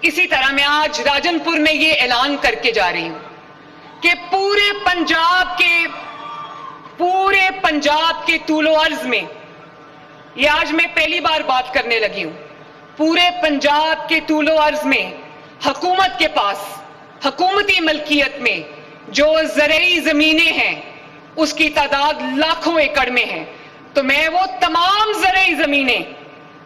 اسی طرح میں آج راجن پور میں یہ اعلان کر کے جا رہی ہوں کہ پورے پنجاب کے طول و عرض میں، یہ آج میں پہلی بار بات کرنے لگی ہوں، پورے پنجاب کے طول و عرض میں حکومت کے پاس حکومتی ملکیت میں جو زرعی زمینیں ہیں اس کی تعداد لاکھوں ایکڑ میں ہے، تو میں وہ تمام زرعی زمینیں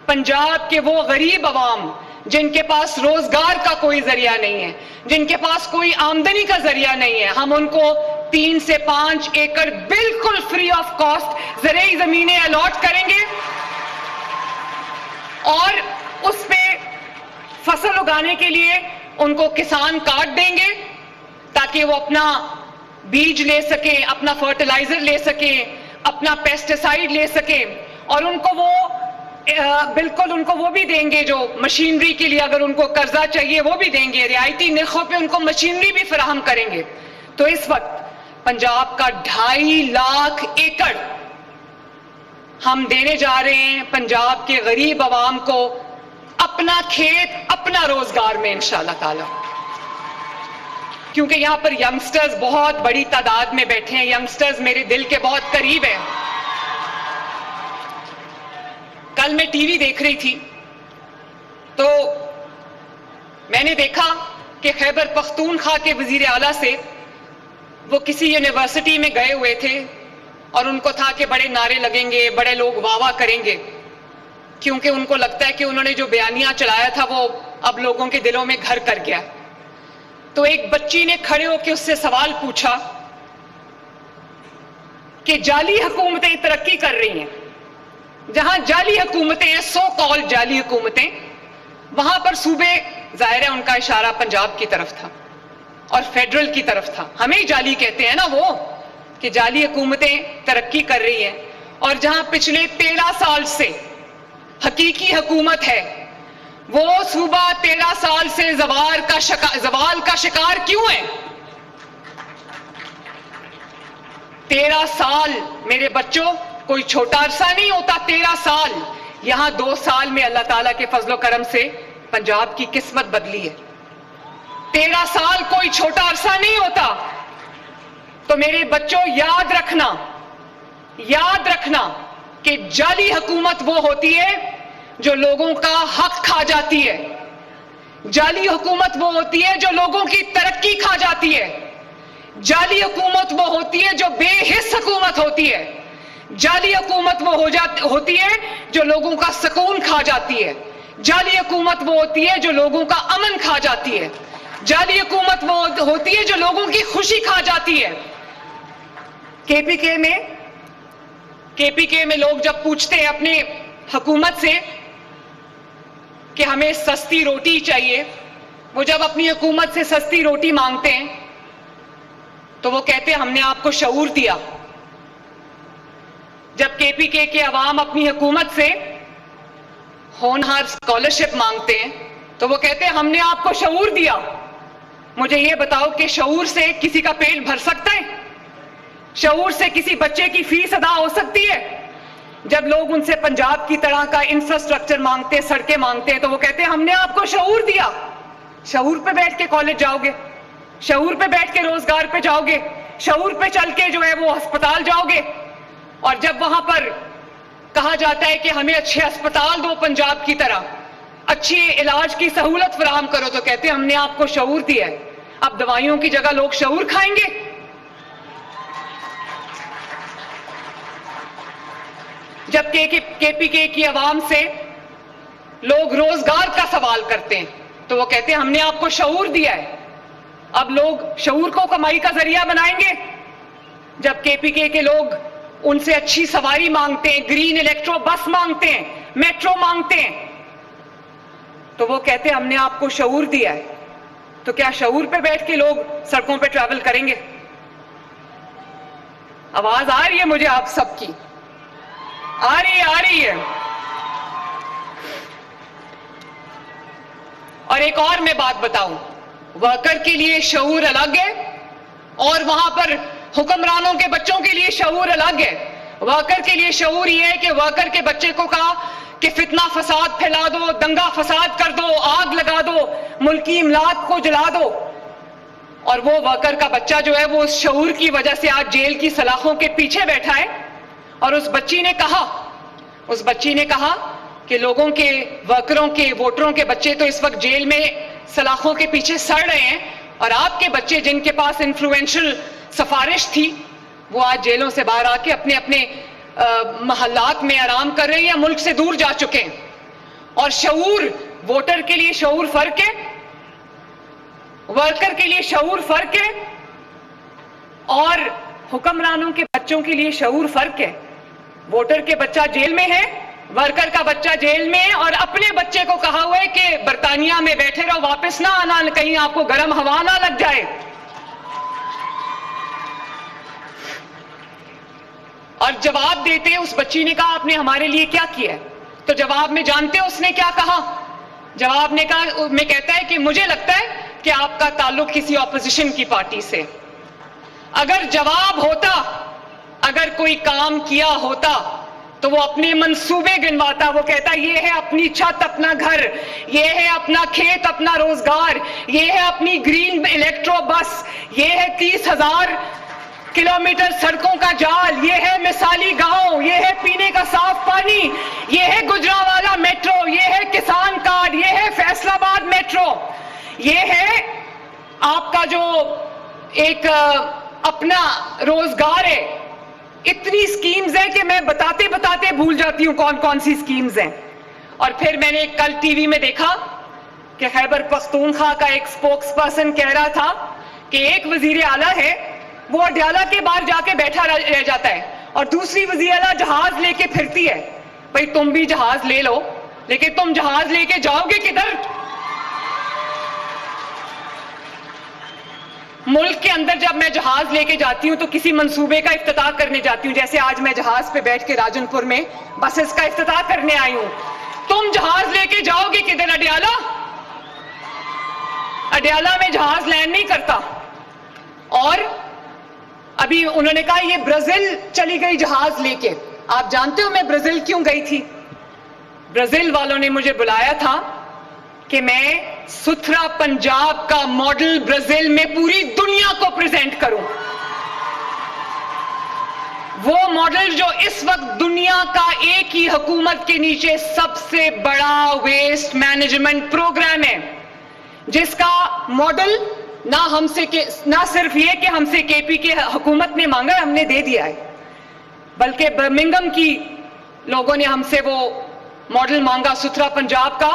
پنجاب کے وہ غریب عوام جن کے پاس روزگار کا کوئی ذریعہ نہیں ہے، جن کے پاس کوئی آمدنی کا ذریعہ نہیں ہے، ہم ان کو 3 سے 5 ایکڑ بالکل فری آف کاسٹ زرعی زمینیں الاٹ کریں گے اور اس پہ فصل اگانے کے لیے ان کو کسان کارڈ دیں گے تاکہ وہ اپنا بیج لے سکیں، اپنا فرٹیلائزر لے سکیں، اپنا پیسٹیسائیڈ لے سکیں، اور ان کو وہ بالکل ان کو وہ بھی دیں گے جو مشینری کے لیے اگر ان کو قرضہ چاہیے وہ بھی دیں گے، رعایتی نرخوں پہ ان کو مشینری بھی فراہم کریں گے۔ تو اس وقت پنجاب کا 2.5 لاکھ ایکڑ ہم دینے جا رہے ہیں پنجاب کے غریب عوام کو، اپنا کھیت اپنا روزگار میں انشاءاللہ تعالی، کیونکہ یہاں پر ینگسٹرز بہت بڑی تعداد میں بیٹھے ہیں، ینگسٹرز میرے دل کے بہت قریب ہیں۔ کل میں ٹی وی دیکھ رہی تھی تو میں نے دیکھا کہ خیبر پختونخوا کے وزیر اعلیٰ سے وہ کسی یونیورسٹی میں گئے ہوئے تھے اور ان کو تھا کہ بڑے نعرے لگیں گے، بڑے لوگ واہ واہ کریں گے، کیونکہ ان کو لگتا ہے کہ انہوں نے جو بیانیہ چلایا تھا وہ اب لوگوں کے دلوں میں گھر کر گیا۔ تو ایک بچی نے کھڑے ہو کے اس سے سوال پوچھا کہ جعلی حکومتیں ترقی کر رہی ہیں، جہاں جعلی حکومتیں ہیں، سو کال جعلی حکومتیں، وہاں پر صوبے، ظاہر ہے ان کا اشارہ پنجاب کی طرف تھا اور فیڈرل کی طرف تھا، ہمیں جعلی کہتے ہیں نا وہ، کہ جعلی حکومتیں ترقی کر رہی ہیں، اور جہاں پچھلے 13 سال سے حقیقی حکومت ہے وہ صوبہ 13 سال سے زوال کا شکار کیوں ہے؟ 13 سال میرے بچوں کوئی چھوٹا عرصہ نہیں ہوتا، 13 سال، یہاں 2 سال میں اللہ تعالیٰ کے فضل و کرم سے پنجاب کی قسمت بدلی ہے۔ 13 سال کوئی چھوٹا عرصہ نہیں ہوتا۔ تو میرے بچوں یاد رکھنا کہ جعلی حکومت وہ ہوتی ہے جو لوگوں کا حق کھا جاتی ہے، جعلی حکومت وہ ہوتی ہے جو لوگوں کی ترقی کھا جاتی ہے، جعلی حکومت وہ ہوتی ہے جو بے حس حکومت ہوتی ہے، جعلی حکومت وہ ہوتی ہے جو لوگوں کا سکون کھا جاتی ہے، جعلی حکومت وہ ہوتی ہے جو لوگوں کا امن کھا جاتی ہے، جعلی حکومت وہ ہوتی ہے جو لوگوں کی خوشی کھا جاتی ہے۔ کے پی کے میں لوگ جب پوچھتے ہیں اپنے حکومت سے کہ ہمیں سستی روٹی چاہیے، وہ جب اپنی حکومت سے سستی روٹی مانگتے ہیں تو وہ کہتے ہیں ہم نے آپ کو شعور دیا۔ جب کے پی کے عوام اپنی حکومت سے ہونہار اسکالرشپ مانگتے ہیں تو وہ کہتے ہیں ہم نے آپ کو شعور دیا۔ مجھے یہ بتاؤ کہ شعور سے کسی کا پیٹ بھر سکتا ہے؟ شعور سے کسی بچے کی فیس ادا ہو سکتی ہے؟ جب لوگ ان سے پنجاب کی طرح کا انفراسٹرکچر مانگتے ہیں، سڑکیں مانگتے ہیں، تو وہ کہتے ہیں ہم نے آپ کو شعور دیا۔ شعور پہ بیٹھ کے کالج جاؤ گے، شعور پہ بیٹھ کے روزگار پہ جاؤ گے، شعور پہ چل کے جو ہے وہ ہسپتال جاؤ گے، اور جب وہاں پر کہا جاتا ہے کہ ہمیں اچھے ہسپتال دو پنجاب کی طرح، اچھی علاج کی سہولت فراہم کرو، تو کہتے ہیں ہم نے آپ کو شعور دیا ہے۔ اب دوائیوں کی جگہ لوگ شعور کھائیں گے؟ جب کے پی کے کی عوام سے لوگ روزگار کا سوال کرتے ہیں تو وہ کہتے ہیں ہم نے آپ کو شعور دیا ہے۔ اب لوگ شعور کو کمائی کا ذریعہ بنائیں گے؟ جب کے پی کے لوگ ان سے اچھی سواری مانگتے ہیں، گرین الیکٹرو بس مانگتے ہیں، میٹرو مانگتے ہیں، تو وہ کہتے ہیں ہم نے آپ کو شعور دیا ہے۔ تو کیا شعور پہ بیٹھ کے لوگ سڑکوں پہ ٹریول کریں گے؟ آواز آ رہی ہے مجھے آپ سب کی؟ آ رہی ہے۔ اور ایک اور میں بات بتاؤں، ورکر کے لیے شعور الگ ہے اور وہاں پر حکمرانوں کے بچوں کے لیے شعور الگ ہے۔ ورکر کے لیے شعور یہ ہے کہ ورکر کے بچے کو کہا کہ فتنہ فساد پھیلا دو, دنگا فساد کر دو, آگ لگا دو, ملکی املاک کو جلا دو. اور وہ ورکر کا بچہ جو ہے وہ اس شعور کی وجہ سے آج جیل کی سلاخوں کے پیچھے بیٹھا ہے. اور اس بچی نے کہا کہ لوگوں کے, ورکروں کے, ووٹروں کے بچے تو اس وقت جیل میں سلاخوں کے پیچھے سڑ رہے ہیں, اور آپ کے بچے جن کے پاس انفلوئنشل سفارش تھی وہ آج جیلوں سے باہر آ کے اپنے اپنے محلات میں آرام کر رہے ہیں یا ملک سے دور جا چکے ہیں. اور شعور, ووٹر کے لیے شعور فرق ہے, ورکر کے لیے شعور فرق ہے, اور حکمرانوں کے بچوں کے لیے شعور فرق ہے. ووٹر کے بچہ جیل میں ہے, ورکر کا بچہ جیل میں ہے, اور اپنے بچے کو کہا ہوا ہے کہ برطانیہ میں بیٹھے رہو, واپس نہ آنا, کہیں آپ کو گرم ہوا نہ لگ جائے. اور جواب دیتے اس بچی نے کہا آپ نے ہمارے لیے کیا کیا ہے؟ تو جواب میں جانتے اس نے کیا کہا؟ جواب میں کہتا ہے کہ مجھے لگتا ہے کہ آپ کا تعلق کسی اپوزیشن کی پارٹی سے. اگر جواب ہوتا, اگر کوئی کام کیا ہوتا تو وہ اپنے منصوبے گنواتا. وہ کہتا یہ ہے اپنی چھت, اپنا گھر, یہ ہے اپنا کھیت, اپنا روزگار, یہ ہے اپنی گرین الیکٹرو بس, یہ ہے 30,000 کلومیٹر سڑکوں کا جال, یہ ہے مثالی گاؤں, یہ ہے پینے کا صاف پانی, یہ ہے گجرانوالہ میٹرو, یہ ہے کسان کارڈ, یہ ہے فیصل آباد میٹرو, یہ ہے آپ کا جو ایک اپنا روزگار ہے. اتنی سکیمز ہیں کہ میں بتاتے بتاتے بھول جاتی ہوں کون کون سی سکیمز ہیں. اور پھر میں نے کل ٹی وی میں دیکھا کہ خیبر پختونخوا کا ایک سپوکس پرسن کہہ رہا تھا کہ ایک وزیر اعلیٰ ہے وہ اڈیالہ کے باہر جا کے بیٹھا رہ جاتا ہے, اور دوسری وزیر اعلیٰ جہاز لے کے پھرتی ہے. بھئی تم بھی جہاز لے لو, لیکن تم جہاز لے کے جاؤ گے کدھر؟ ملک کے اندر جب میں جہاز لے کے جاتی ہوں تو کسی منصوبے کا افتتاح کرنے جاتی ہوں, جیسے آج میں جہاز پہ بیٹھ کے راجن پور میں بسز کا افتتاح کرنے آئی ہوں. تم جہاز لے کے جاؤ گے کدھر؟ اڈیالہ. اڈیالہ میں جہاز لینڈ نہیں کرتا. اور ابھی انہوں نے کہا یہ برازیل چلی گئی جہاز لے کے. آپ جانتے ہو میں برازیل کیوں گئی تھی؟ برازیل والوں نے مجھے بلایا تھا کہ میں ستھرا پنجاب کا ماڈل برازیل میں پوری دنیا کو پریزنٹ کروں. وہ ماڈل جو اس وقت دنیا کا ایک ہی حکومت کے نیچے سب سے بڑا ویسٹ مینجمنٹ پروگرام ہے, جس کا ماڈل نہ صرف یہ کہ ہم سے کے پی کے حکومت نے مانگا ہے, ہم نے دے دیا ہے, بلکہ برمنگم کی لوگوں نے ہم سے وہ ماڈل مانگا ستھرا پنجاب کا.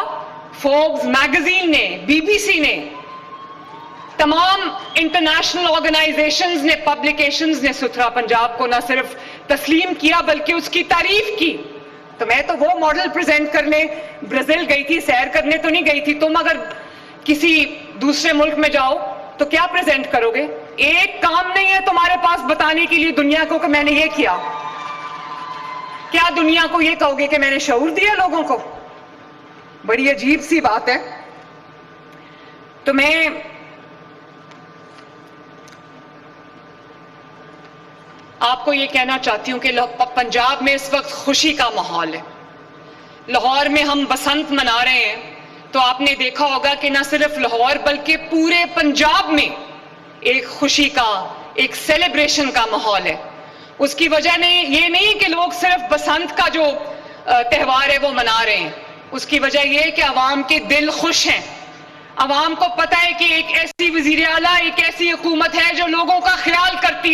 فوربس میگزین نے, بی بی سی نے, تمام انٹرنیشنل آرگنائزیشنز نے, پبلیکیشنز نے ستھرا پنجاب کو نہ صرف تسلیم کیا بلکہ اس کی تعریف کی. تو میں تو وہ ماڈل پریزنٹ کرنے برازیل گئی تھی, سیر کرنے تو نہیں گئی تھی. تم اگر کسی دوسرے ملک میں جاؤ تو کیا پریزنٹ کرو گے؟ ایک کام نہیں ہے تمہارے پاس بتانے کے لیے دنیا کو کہ میں نے یہ کیا. کیا دنیا کو یہ کہو گے کہ میں نے شعور دیا لوگوں کو؟ بڑی عجیب سی بات ہے. تو میں آپ کو یہ کہنا چاہتی ہوں کہ پنجاب میں اس وقت خوشی کا ماحول ہے. لاہور میں ہم بسنت منا رہے ہیں تو آپ نے دیکھا ہوگا کہ نہ صرف لاہور بلکہ پورے پنجاب میں ایک خوشی کا, ایک سیلیبریشن کا ماحول ہے. اس کی وجہ یہ نہیں کہ لوگ صرف بسنت کا جو تہوار ہے وہ منا رہے ہیں. اس کی وجہ یہ ہے کہ عوام کے دل خوش ہیں. عوام کو پتہ ہے کہ ایک ایسی وزیر اعلیٰ, ایک ایسی حکومت ہے جو لوگوں کا خیال کرتی ہے.